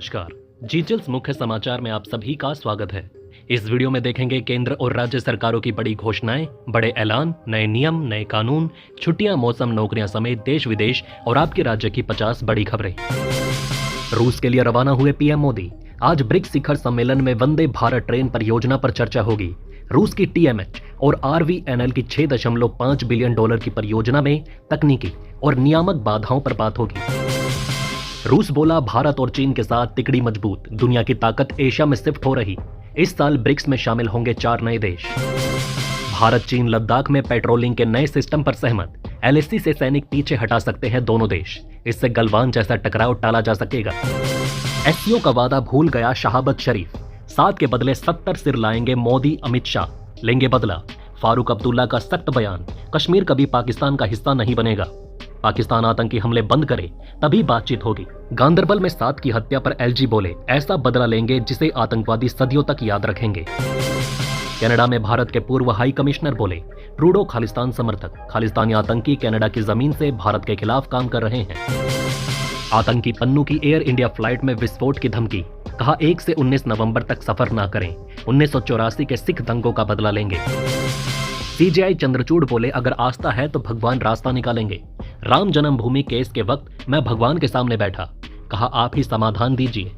नमस्कार। जीजल्स मुख्य समाचार में आप सभी का स्वागत है। इस वीडियो में देखेंगे केंद्र और राज्य सरकारों की बड़ी घोषणाएं, बड़े ऐलान, नए नियम, नए कानून, छुट्टियां, मौसम, नौकरियां समेत देश विदेश और आपके राज्य की 50 बड़ी खबरें। रूस के लिए रवाना हुए पीएम मोदी। आज ब्रिक्स शिखर सम्मेलन में वंदे भारत ट्रेन परियोजना पर चर्चा होगी। रूस की टीएमएच और आरवीएनएल की $6.5 बिलियन की परियोजना में तकनीकी और नियामक बाधाओं पर बात होगी। रूस बोला, भारत और चीन के साथ तिकड़ी मजबूत, दुनिया की ताकत एशिया में शिफ्ट हो रही। इस साल ब्रिक्स में शामिल होंगे 4 नए देश। भारत चीन लद्दाख में पेट्रोलिंग के नए सिस्टम पर सहमत। एलएसी से सैनिक पीछे हटा सकते हैं दोनों देश। इससे गलवान जैसा टकराव टाला जा सकेगा। एससीओ का वादा भूल गया शहाबत शरीफ। 7 के बदले 70 सिर लाएंगे मोदी, अमित शाह लेंगे बदला। फारूक अब्दुल्ला का सख्त बयान, कश्मीर कभी पाकिस्तान का हिस्सा नहीं बनेगा। पाकिस्तान आतंकी हमले बंद करे तभी बातचीत होगी। गांदरबल में 7 की हत्या पर एलजी बोले, ऐसा बदला लेंगे जिसे आतंकवादी सदियों तक याद रखेंगे। कनाडा में भारत के पूर्व हाई कमिश्नर बोले, ट्रूडो खालिस्तान समर्थक, खालिस्तानी आतंकी कनाडा की जमीन से भारत के खिलाफ काम कर रहे हैं। आतंकी पन्नू की एयर इंडिया फ्लाइट में विस्फोट की धमकी, कहा 1 से 19 नवंबर तक सफर ना करें। 1984 के सिख दंगों का बदला लेंगे। सीजेआई चंद्रचूड़ बोले, अगर आस्था है तो भगवान रास्ता निकालेंगे। राम जन्मभूमि केस के वक्त मैं भगवान के सामने बैठा, कहा आप ही समाधान दीजिए।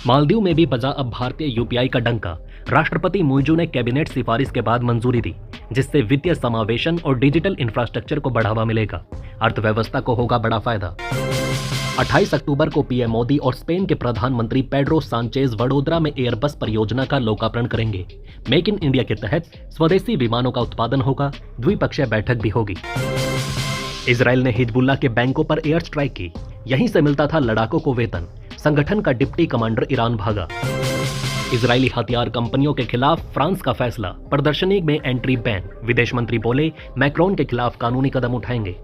मालदीव में भी बजा अब भारतीय यूपीआई का डंका। राष्ट्रपति मुइजू ने कैबिनेट सिफारिश के बाद मंजूरी दी, जिससे वित्तीय समावेशन और डिजिटल इंफ्रास्ट्रक्चर को बढ़ावा मिलेगा। अर्थव्यवस्था को होगा बड़ा फायदा। 28 अक्टूबर को पीएम मोदी और स्पेन के प्रधानमंत्री पेड्रो सांचेज वडोदरा में एयरबस परियोजना का लोकार्पण करेंगे। मेक इन इंडिया के तहत स्वदेशी विमानों का उत्पादन होगा। द्विपक्षीय बैठक भी होगी। इजराइल ने हिजबुल्लाह के बैंकों पर एयर स्ट्राइक की। यहीं से मिलता था लड़ाकों को वेतन। संगठन का डिप्टी कमांडर ईरान भागा। इजरायली हथियार कंपनियों के खिलाफ फ्रांस का फैसला, प्रदर्शनी में एंट्री बैन। विदेश मंत्री बोले, मैक्रोन के खिलाफ कानूनी कदम उठाएंगे।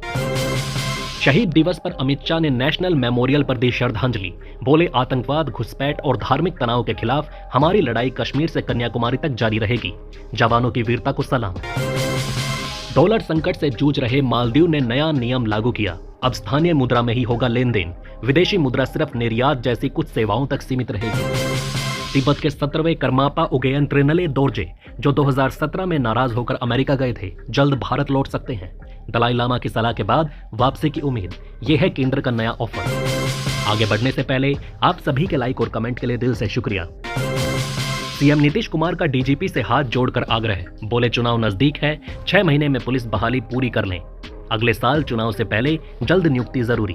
शहीद दिवस पर अमित शाह ने नेशनल मेमोरियल पर दी श्रद्धांजलि। बोले, आतंकवाद, घुसपैठ और धार्मिक तनाव के खिलाफ हमारी लड़ाई कश्मीर से कन्याकुमारी तक जारी रहेगी। जवानों की वीरता को सलाम। डॉलर संकट से जूझ रहे मालदीव ने नया नियम लागू किया। अब स्थानीय मुद्रा में ही होगा लेन देन। विदेशी मुद्रा सिर्फ निर्यात जैसी कुछ सेवाओं तक सीमित रहेगी। तिब्बत के 17वें करमापा उगेयन त्रिनले दोरजे, जो 2017 में नाराज होकर अमेरिका गए थे, जल्द भारत लौट सकते हैं। दलाई लामा की सलाह के बाद वापसी की उम्मीद, यह है केंद्र का नया ऑफर। आगे बढ़ने से पहले आप सभी के लाइक और कमेंट के लिए दिल से शुक्रिया। सीएम नीतीश कुमार का डीजीपी से हाथ जोड़कर आग्रह, बोले चुनाव नजदीक है, 6 महीने में पुलिस बहाली पूरी कर लें। अगले साल चुनाव से पहले जल्द नियुक्ति जरूरी।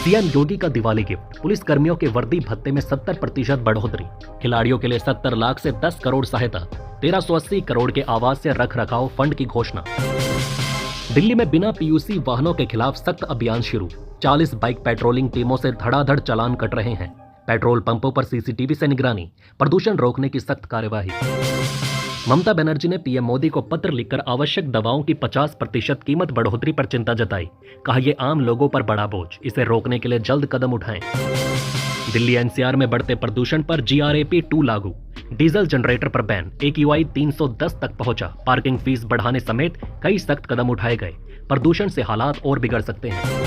सीएम योगी का दिवाली गिफ्ट, पुलिस कर्मियों के वर्दी भत्ते में 70% बढ़ोतरी। खिलाड़ियों के लिए 70 लाख से 10 करोड़ सहायता। 1380 करोड़ के आवास से रख रखाव फंड की घोषणा। दिल्ली में बिना पीयूसी वाहनों के खिलाफ सख्त अभियान शुरू। 40 बाइक पेट्रोलिंग टीमों से धड़ाधड़ चालान कट रहे हैं। पेट्रोल पंपों पर सीसीटीवी से निगरानी, प्रदूषण रोकने की सख्त कार्यवाही। ममता बनर्जी ने पीएम मोदी को पत्र लिखकर आवश्यक दवाओं की 50% कीमत बढ़ोतरी पर चिंता जताई। कहा यह आम लोगों पर बड़ा बोझ, इसे रोकने के लिए जल्द कदम उठाएं। दिल्ली एनसीआर में बढ़ते प्रदूषण पर जीआरएपी 2 लागू। डीजल जनरेटर पर बैन, AQI 310 तक पहुंचा। पार्किंग फीस बढ़ाने समेत कई सख्त कदम उठाए गए। प्रदूषण से हालात और बिगड़ सकते हैं।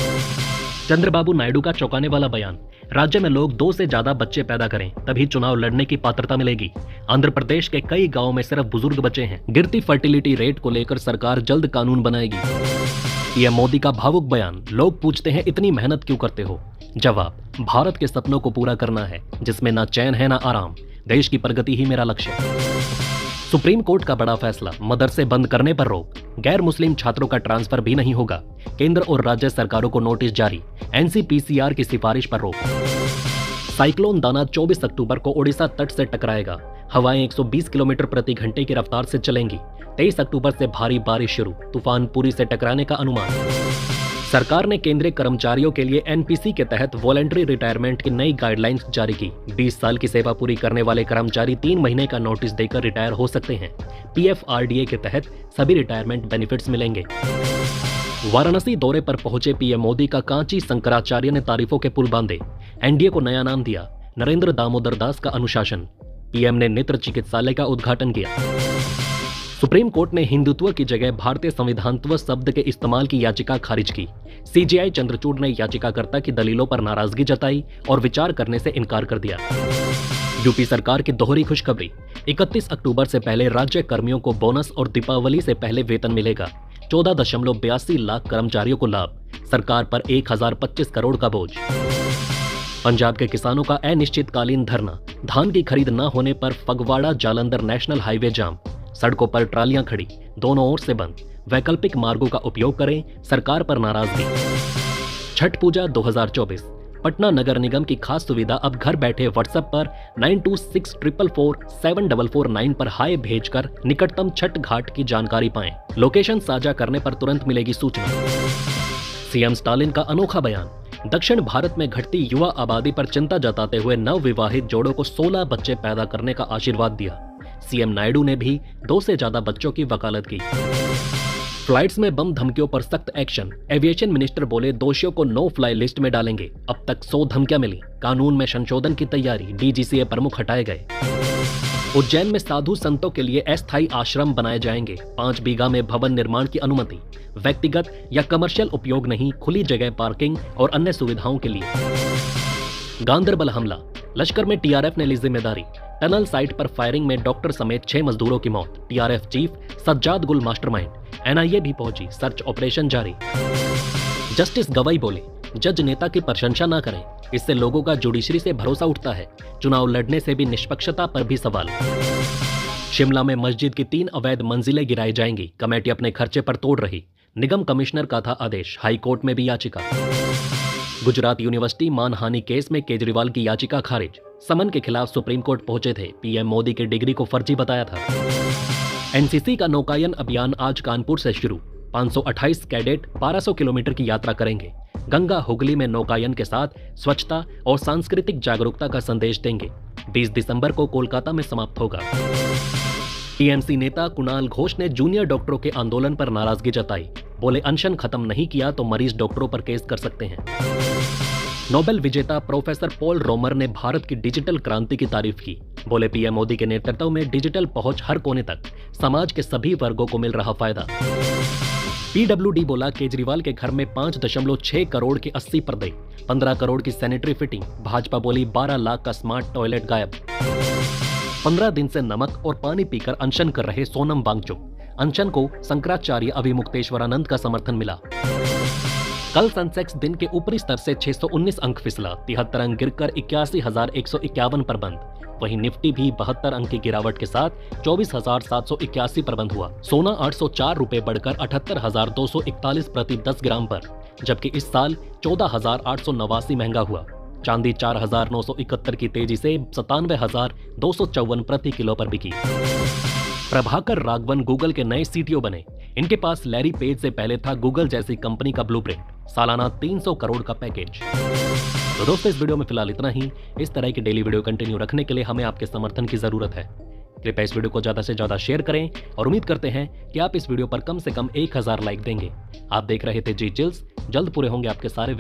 चंद्रबाबू नायडू का चौंकाने वाला बयान, राज्य में लोग 2 से ज्यादा बच्चे पैदा करें तभी चुनाव लड़ने की पात्रता मिलेगी। आंध्र प्रदेश के कई गांवों में सिर्फ बुजुर्ग बचे हैं। गिरती फर्टिलिटी रेट को लेकर सरकार जल्द कानून बनाएगी। पीएम मोदी का भावुक बयान, लोग पूछते हैं इतनी मेहनत क्यों करते हो? जवाब, भारत के सपनों को पूरा करना है, जिसमें ना चैन है ना आराम। देश की प्रगति ही मेरा लक्ष्य है। सुप्रीम कोर्ट का बड़ा फैसला, मदरसे बंद करने पर रोक। गैर मुस्लिम छात्रों का ट्रांसफर भी नहीं होगा। केंद्र और राज्य सरकारों को नोटिस जारी। एनसीपीसीआर की सिफारिश पर रोक। साइक्लोन दाना 24 अक्टूबर को ओडिशा तट से टकराएगा। हवाएं 120 किलोमीटर प्रति घंटे की रफ्तार से चलेंगी। 23 अक्टूबर से भारी बारिश शुरू। तूफान पुरी से टकराने का अनुमान। सरकार ने केंद्रीय कर्मचारियों के लिए एनपीसी के तहत वॉलंटरी रिटायरमेंट की नई गाइडलाइंस जारी की। 20 साल की सेवा पूरी करने वाले कर्मचारी 3 महीने का नोटिस देकर रिटायर हो सकते हैं। पीएफआरडीए के तहत सभी रिटायरमेंट बेनिफिट्स मिलेंगे। वाराणसी दौरे पर पहुंचे पीएम मोदी का कांची शंकराचार्य ने तारीफों के पुल बांधे। एनडीए को नया नाम दिया, नरेंद्र दामोदर दास का अनुशासन। पीएम ने नेत्र चिकित्सालय का उद्घाटन किया। सुप्रीम कोर्ट ने हिंदुत्व की जगह भारतीय संविधानत्व शब्द के इस्तेमाल की याचिका खारिज की। सीजेआई चंद्रचूड़ ने याचिकाकर्ता की दलीलों पर नाराजगी जताई और विचार करने से इनकार कर दिया। यूपी सरकार की दोहरी खुशखबरी, 31 अक्टूबर से पहले राज्य कर्मियों को बोनस और दीपावली से पहले वेतन मिलेगा। 14.82 लाख कर्मचारियों को लाभ, सरकार पर 1025 करोड़ का बोझ। पंजाब के किसानों का अनिश्चितकालीन धरना, धान की खरीद न होने पर फगवाड़ा जालंधर नेशनल हाईवे जाम, सड़कों पर ट्रालियां खड़ी, दोनों ओर से बंद, वैकल्पिक मार्गों का उपयोग करें, सरकार पर नाराजगी। छठ पूजा 2024, पटना नगर निगम की खास सुविधा अब घर बैठे व्हाट्सएप पर 9264444749 पर हाय भेजकर निकटतम छठ घाट की जानकारी पाएं। लोकेशन साझा करने पर तुरंत मिलेगी सूचना। सीएम स्टालिन का अनोखा बयान, दक्षिण भारत में घटती युवा आबादी पर चिंता जताते हुए नवविवाहित जोड़ों को 16 बच्चे पैदा करने का आशीर्वाद दिया। सीएम नायडू ने भी 2 से ज्यादा बच्चों की वकालत की। फ्लाइट्स में बम धमकियों पर सख्त एक्शन, एविएशन मिनिस्टर बोले दोषियों को नो फ्लाई लिस्ट में डालेंगे। अब तक 100 धमकियां मिली, कानून में संशोधन की तैयारी, डीजीसीए प्रमुख हटाए गए। उज्जैन में साधु संतों के लिए अस्थायी आश्रम बनाए जाएंगे। 5 बीघा में भवन निर्माण की अनुमति, व्यक्तिगत या कमर्शियल उपयोग नहीं, खुली जगह पार्किंग और अन्य सुविधाओं के लिए। गांदरबल हमला, लश्कर में टीआरएफ ने ली जिम्मेदारी, टनल साइट पर फायरिंग में डॉक्टर समेत 6 मजदूरों की मौत, टीआरएफ चीफ सज्जाद गुल मास्टरमाइंड, एनआईए भी पहुंची, सर्च ऑपरेशन जारी। जस्टिस गवाई बोले जज नेता की प्रशंसा न करें, इससे लोगों का जुडिशरी से भरोसा उठता है, चुनाव लड़ने से भी निष्पक्षता पर भी सवाल। शिमला में मस्जिद की 3 अवैध मंजिलें गिराई जाएंगी, कमेटी अपने खर्चे पर तोड़ रही, निगम कमिश्नर का था आदेश, हाईकोर्ट में भी याचिका। गुजरात यूनिवर्सिटी मानहानि केस में केजरीवाल की याचिका खारिज, समन के खिलाफ सुप्रीम कोर्ट पहुंचे थे, पीएम मोदी की डिग्री को फर्जी बताया था। एनसीसी का नौकायन अभियान आज कानपुर से शुरू, 528 कैडेट 1200 किलोमीटर की यात्रा करेंगे। गंगा हुगली में नौकायन के साथ स्वच्छता और सांस्कृतिक जागरूकता का संदेश देंगे। 20 दिसंबर को कोलकाता में समाप्त होगा। टीएमसी नेता कुणाल घोष ने जूनियर डॉक्टरों के आंदोलन पर नाराजगी जताई, बोले अनशन खत्म नहीं किया तो मरीज डॉक्टरों पर केस कर सकते हैं। नोबेल विजेता प्रोफेसर पॉल रोमर ने भारत की डिजिटल क्रांति की तारीफ की, बोले पीएम मोदी के नेतृत्व में डिजिटल पहुंच हर कोने तक, समाज के सभी वर्गों को मिल रहा फायदा। पीडब्ल्यूडी बोला केजरीवाल के घर में 5.6 करोड़ के 80 पर्दे, 15 करोड़ की सैनिटरी फिटिंग, भाजपा बोली 12 लाख का स्मार्ट टॉयलेट गायब। 15 दिन से नमक और पानी पीकर अनशन कर रहे सोनम वांगचुक, अनशन को शंकराचार्य अभिमुक्तेश्वरानंद का समर्थन मिला। कल सेंसेक्स दिन के ऊपरी स्तर से 619 अंक फिसला, 73 अंक गिरकर 81,151 पर बंद। वहीं निफ्टी भी 72 अंक की गिरावट के साथ 24,781 पर बंद हुआ। सोना 804 रुपए बढ़कर 78,241 प्रति 10 ग्राम पर, जबकि इस साल 14,889 महंगा हुआ। चांदी 4,971 की तेजी से 97,254 प्रति किलो पर बिकी। प्रभाकर राघवन गूगल के नए सीटीओ बने, इनके पास लैरी पेज से पहले था गूगल जैसी कंपनी का ब्लूप्रिंट, सालाना 300 करोड़ का पैकेज। तो दोस्तों इस वीडियो में फिलहाल इतना ही। इस तरह की डेली वीडियो कंटिन्यू रखने के लिए हमें आपके समर्थन की जरूरत है। कृपया इस वीडियो को ज्यादा से ज्यादा शेयर करें और उम्मीद करते हैं कि आप इस वीडियो पर कम से कम 1000 लाइक देंगे। आप देख रहे थे जी चिल्स, जल्द पूरे होंगे आपके सारे